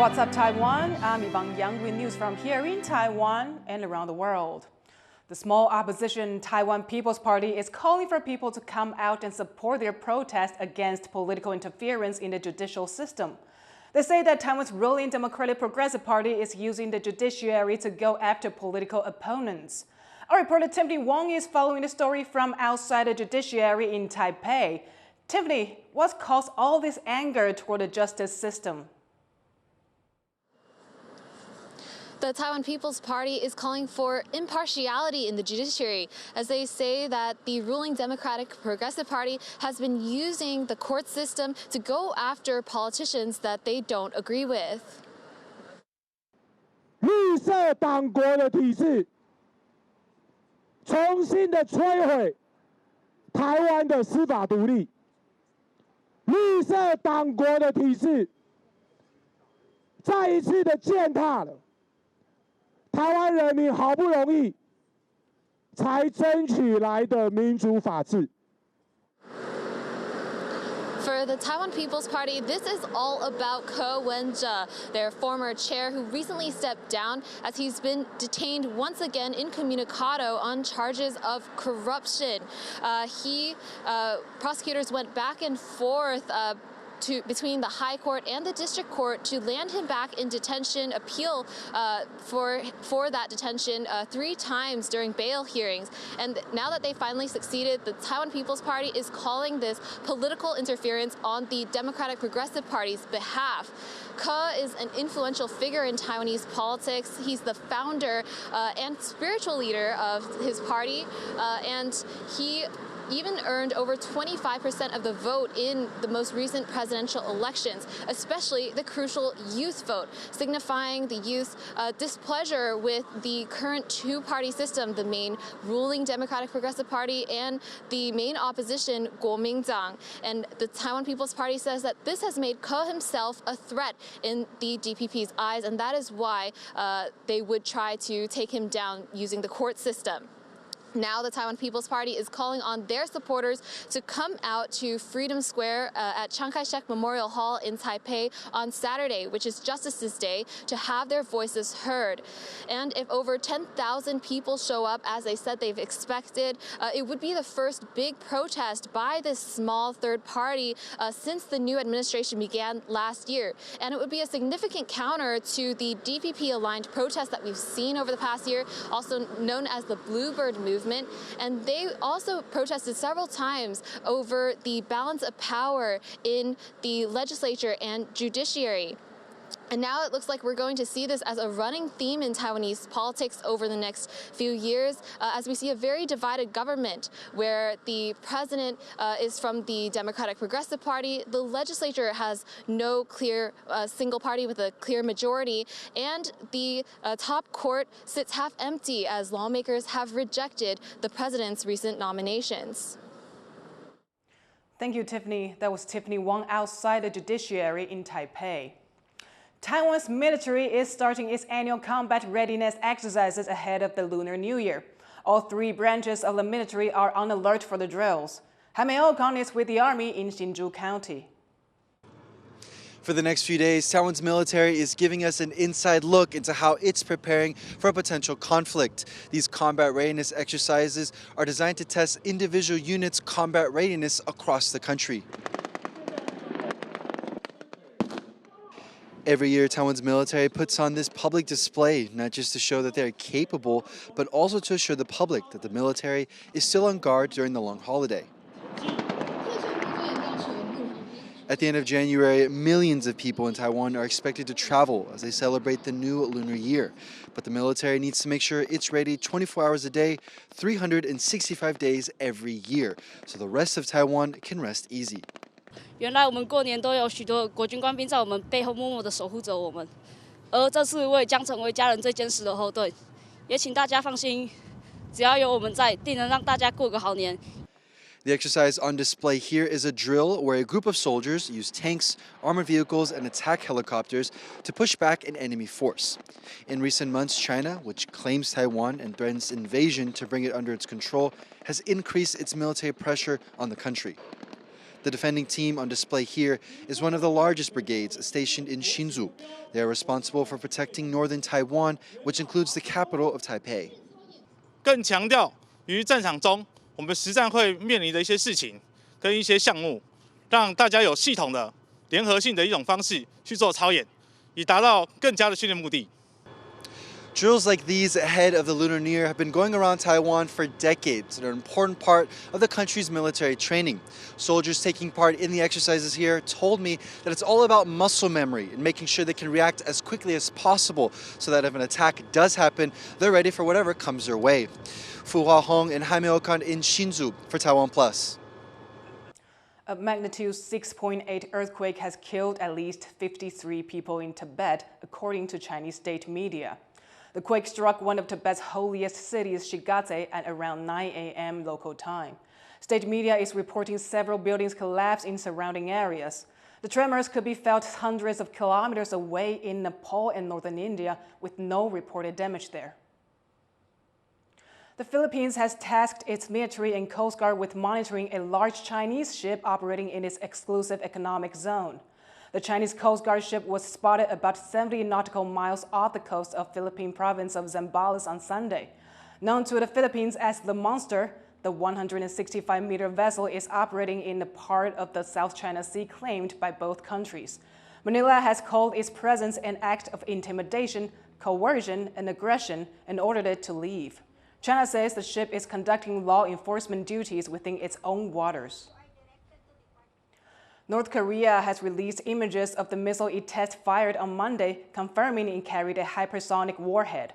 What's up, Taiwan? I'm Yvonne with news from here in Taiwan and around the world. The small opposition Taiwan People's Party is calling for people to come out and support their protest against political interference in the judicial system. They say that Taiwan's ruling Democratic Progressive Party is using the judiciary to go after political opponents. Our reporter Tiffany Wong is following the story from outside the judiciary in Taipei. Tiffany, what's caused all this anger toward the justice system? The Taiwan People's Party is calling for impartiality in the judiciary, as they say that the ruling Democratic Progressive Party has been using the court system to go after politicians that they don't agree with. 绿色党国的体制，重新的摧毁台湾的司法独立。绿色党国的体制，再一次的践踏了。 台湾人民好不容易才争取来的民主法治。 For the Taiwan People's Party, this is all about Ko Wen-je, their former chair who recently stepped down as he's been detained once again incommunicado on charges of corruption. Prosecutors went back and forth between the High Court and the District Court to land him back in detention, appeal for that detention 3 times during bail hearings. And now that they finally succeeded, the Taiwan People's Party is calling this political interference on the Democratic Progressive Party's behalf. Ke is an influential figure in Taiwanese politics. He's the founder and spiritual leader of his party, and he even earned over 25% of the vote in the most recent presidential elections, especially the crucial youth vote, signifying the youth's displeasure with the current 2-party system, the main ruling Democratic Progressive Party and the main opposition, Kuomintang. And the Taiwan People's Party says that this has made Ke himself a threat in the DPP's eyes, and that is why they would try to take him down using the court system. Now the Taiwan People's Party is calling on their supporters to come out to Freedom Square at Chiang Kai-shek Memorial Hall in Taipei on Saturday, which is Justice's Day, to have their voices heard. And if over 10,000 people show up, as they said they've expected, it would be the first big protest by this small third party since the new administration began last year. And it would be a significant counter to the DPP-aligned protests that we've seen over the past year, also known as the Bluebird Movement. And they also protested several times over the balance of power in the legislature and judiciary. And now it looks like we're going to see this as a running theme in Taiwanese politics over the next few years, as we see a very divided government where the president is from the Democratic Progressive Party, the legislature has no clear single party with a clear majority, and the top court sits half empty as lawmakers have rejected the president's recent nominations. Thank you, Tiffany. That was Tiffany Wong outside the judiciary in Taipei. Taiwan's military is starting its annual combat readiness exercises ahead of the Lunar New Year. All 3 branches of the military are on alert for the drills. Jaime Ocon is with the Army in Hsinchu County. For the next few days, Taiwan's military is giving us an inside look into how it's preparing for a potential conflict. These combat readiness exercises are designed to test individual units' combat readiness across the country. Every year, Taiwan's military puts on this public display, not just to show that they're capable, but also to assure the public that the military is still on guard during the long holiday. At the end of January, millions of people in Taiwan are expected to travel as they celebrate the new lunar year. But the military needs to make sure it's ready 24 hours a day, 365 days every year, so the rest of Taiwan can rest easy. 原来我们过年都有许多国军官兵在我们背后默默地守护着我们，而这次我也将成为家人最坚实的后盾。也请大家放心，只要有我们在，定能让大家过个好年。 The exercise on display here is a drill where a group of soldiers use tanks, armored vehicles, and attack helicopters to push back an enemy force. In recent months, China, which claims Taiwan and threatens invasion to bring it under its control, has increased its military pressure on the country. The defending team on display here is one of the largest brigades stationed in Hsinchu. They are responsible for protecting northern Taiwan, which includes the capital of Taipei. 更强调于战场中我们实战会面临的一些事情跟一些项目，让大家有系统的联合性的一种方式去做操演，以达到更加的训练目的。 Drills like these ahead of the Lunar New Year have been going around Taiwan for decades and are an important part of the country's military training. Soldiers taking part in the exercises here told me that it's all about muscle memory and making sure they can react as quickly as possible so that if an attack does happen, they're ready for whatever comes their way. Fu Hua Hong and Jaime Okan in Hsinchu for TaiwanPlus. A magnitude 6.8 earthquake has killed at least 53 people in Tibet, according to Chinese state media. The quake struck one of Tibet's holiest cities, Shigatse, at around 9 a.m. local time. State media is reporting several buildings collapsed in surrounding areas. The tremors could be felt hundreds of kilometers away in Nepal and northern India, with no reported damage there. The Philippines has tasked its military and Coast Guard with monitoring a large Chinese ship operating in its exclusive economic zone. The Chinese Coast Guard ship was spotted about 70 nautical miles off the coast of Philippine province of Zambales on Sunday. Known to the Philippines as the Monster, the 165-meter vessel is operating in the part of the South China Sea claimed by both countries. Manila has called its presence an act of intimidation, coercion, and aggression and ordered it to leave. China says the ship is conducting law enforcement duties within its own waters. North Korea has released images of the missile it test-fired on Monday, confirming it carried a hypersonic warhead.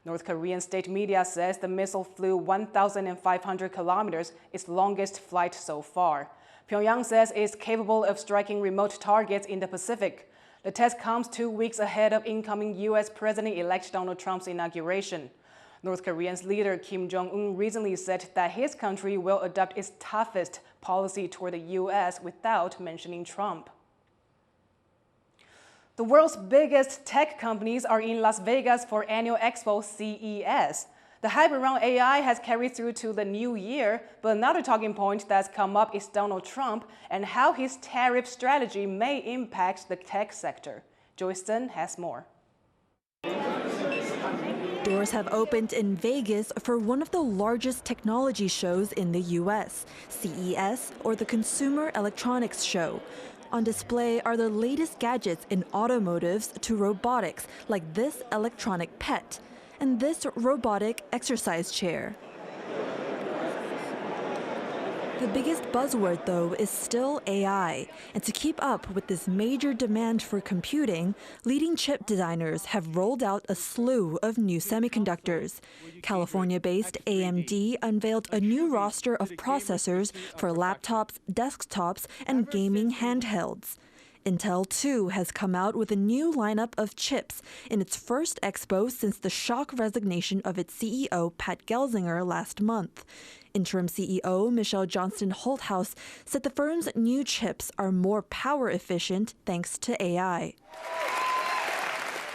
North Korean state media says the missile flew 1,500 kilometers, its longest flight so far. Pyongyang says it's capable of striking remote targets in the Pacific. The test comes 2 weeks ahead of incoming U.S. President-elect Donald Trump's inauguration. North Korea's leader Kim Jong-un recently said that his country will adopt its toughest policy toward the U.S. without mentioning Trump. The world's biggest tech companies are in Las Vegas for annual expo CES. The hype around AI has carried through to the new year, but another talking point that's come up is Donald Trump and how his tariff strategy may impact the tech sector. Joyce Sun has more. Doors have opened in Vegas for one of the largest technology shows in the U.S., CES, or the Consumer Electronics Show. On display are the latest gadgets in automotives to robotics, like this electronic pet and this robotic exercise chair. The biggest buzzword, though, is still AI. And to keep up with this major demand for computing, leading chip designers have rolled out a slew of new semiconductors. California-based AMD unveiled a new roster of processors for laptops, desktops, and gaming handhelds. Intel, too, has come out with a new lineup of chips in its first expo since the shock resignation of its CEO, Pat Gelsinger, last month. Interim CEO Michelle Johnston Holthouse said the firm's new chips are more power efficient thanks to AI.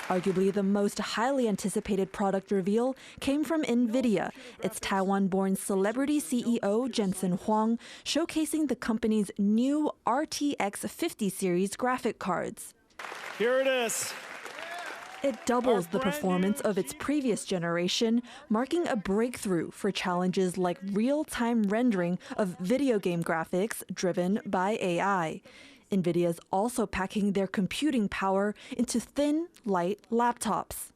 Arguably the most highly anticipated product reveal came from NVIDIA, its Taiwan-born celebrity CEO Jensen Huang, showcasing the company's new RTX 50 series graphic cards. Here it is. It doubles the performance of its previous generation, marking a breakthrough for challenges like real-time rendering of video game graphics driven by AI. NVIDIA is also packing their computing power into thin, light laptops.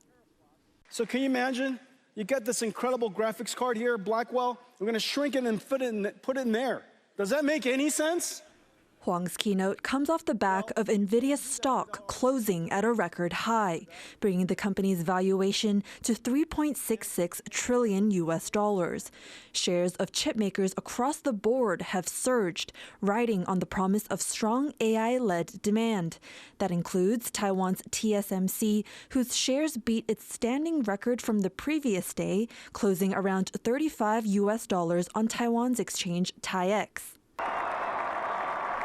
So can you imagine? You get this incredible graphics card here, Blackwell. We're going to shrink it and put it in there. Does that make any sense? Huang's keynote comes off the back of NVIDIA's stock closing at a record high, bringing the company's valuation to $3.66 trillion. Shares of chipmakers across the board have surged, riding on the promise of strong AI-led demand. That includes Taiwan's TSMC, whose shares beat its standing record from the previous day, closing around $35 on Taiwan's exchange TAIEX.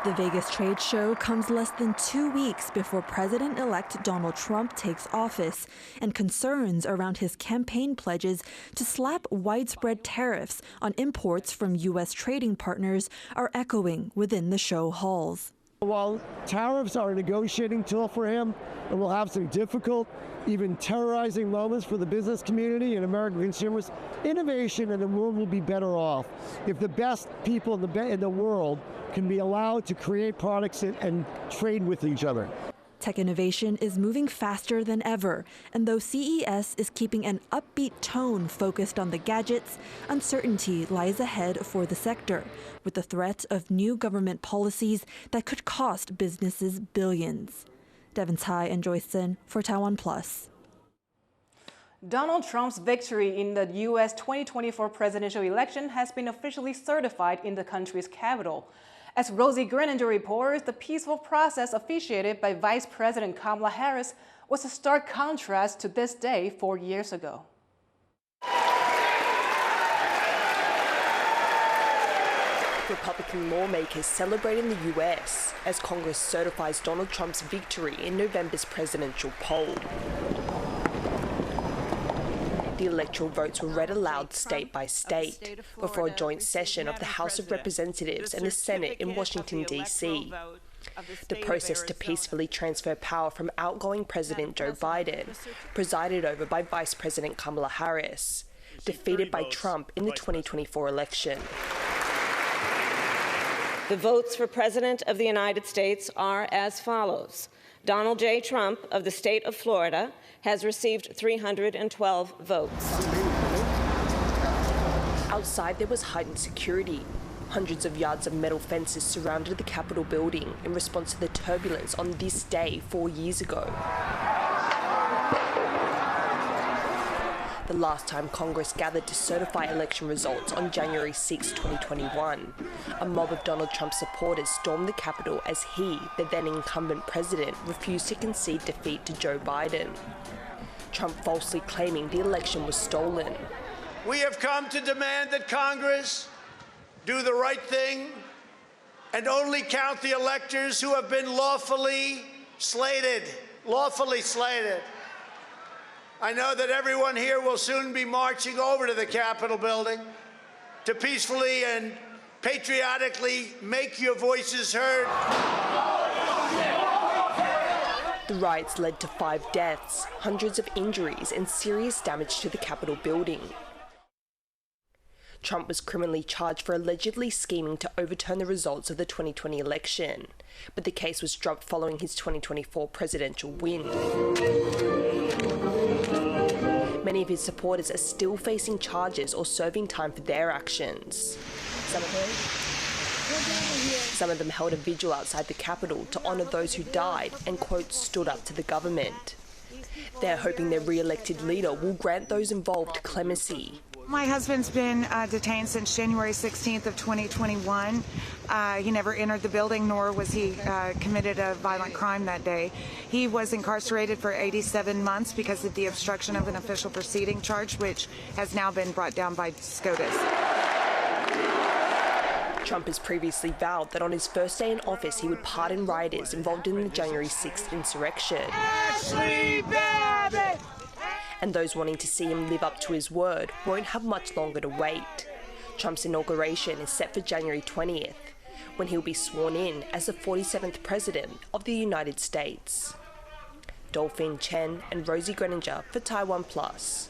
The Vegas trade show comes less than 2 weeks before President-elect Donald Trump takes office, and concerns around his campaign pledges to slap widespread tariffs on imports from U.S. trading partners are echoing within the show halls. While tariffs are a negotiating tool for him, and will have some difficult, even terrorizing moments for the business community and American consumers, innovation in the world will be better off if the best people in the world can be allowed to create products and trade with each other. Tech innovation is moving faster than ever, and though CES is keeping an upbeat tone focused on the gadgets, uncertainty lies ahead for the sector, with the threat of new government policies that could cost businesses billions. Devin Tsai and Joyce Sin for TaiwanPlus. Donald Trump's victory in the U.S. 2024 presidential election has been officially certified in the country's capital. As Rosie Greninger reports, the peaceful process officiated by Vice President Kamala Harris was a stark contrast to this day 4 years ago. Republican lawmakers celebrating the U.S. as Congress certifies Donald Trump's victory in November's presidential poll. The electoral votes were read aloud state by state before a joint session of the House of Representatives and the Senate in Washington, D.C. The process to peacefully transfer power from outgoing President Joe Biden, presided over by Vice President Kamala Harris, defeated by Trump in the 2024 election. The votes for President of the United States are as follows. Donald J. Trump of the state of Florida has received 312 votes. Outside, there was heightened security. Hundreds of yards of metal fences surrounded the Capitol building in response to the turbulence on this day 4 years ago. The last time Congress gathered to certify election results on January 6, 2021, a mob of Donald Trump supporters stormed the Capitol as he, the then incumbent president, refused to concede defeat to Joe Biden. Trump falsely claiming the election was stolen. We have come to demand that Congress do the right thing and only count the electors who have been lawfully slated. I know that everyone here will soon be marching over to the Capitol building to peacefully and patriotically make your voices heard. The riots led to 5 deaths, hundreds of injuries, and serious damage to the Capitol building. Trump was criminally charged for allegedly scheming to overturn the results of the 2020 election, but the case was dropped following his 2024 presidential win. Many of his supporters are still facing charges or serving time for their actions. Some of them held a vigil outside the Capitol to honour those who died and, quote, stood up to the government. They're hoping their re-elected leader will grant those involved clemency. My husband's been detained since January 16th of 2021. He never entered the building, nor was he committed a violent crime that day. He was incarcerated for 87 months because of the obstruction of an official proceeding charge, which has now been brought down by SCOTUS. Trump has previously vowed that on his first day in office he would pardon rioters involved in the January 6th insurrection. Ashley Babbitt! And those wanting to see him live up to his word won't have much longer to wait. Trump's inauguration is set for January 20th, when he'll be sworn in as the 47th President of the United States. Dolphin Chen and Rosie Greninger for TaiwanPlus.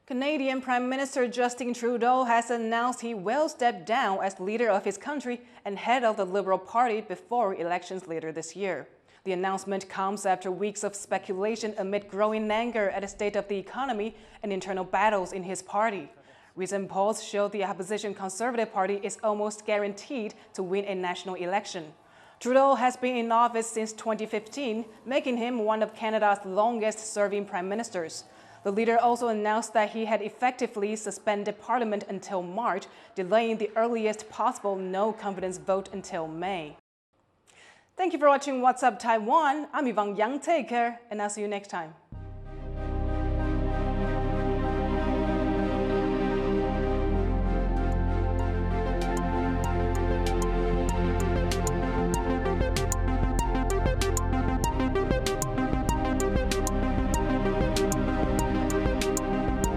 Canadian Prime Minister Justin Trudeau has announced he will step down as leader of his country and head of the Liberal Party before elections later this year. The announcement comes after weeks of speculation amid growing anger at the state of the economy and internal battles in his party. Recent polls show the opposition Conservative Party is almost guaranteed to win a national election. Trudeau has been in office since 2015, making him one of Canada's longest-serving prime ministers. The leader also announced that he had effectively suspended Parliament until March, delaying the earliest possible no-confidence vote until May. Thank you for watching What's Up Taiwan. I'm Yvonne Yang. Take care, and I'll see you next time.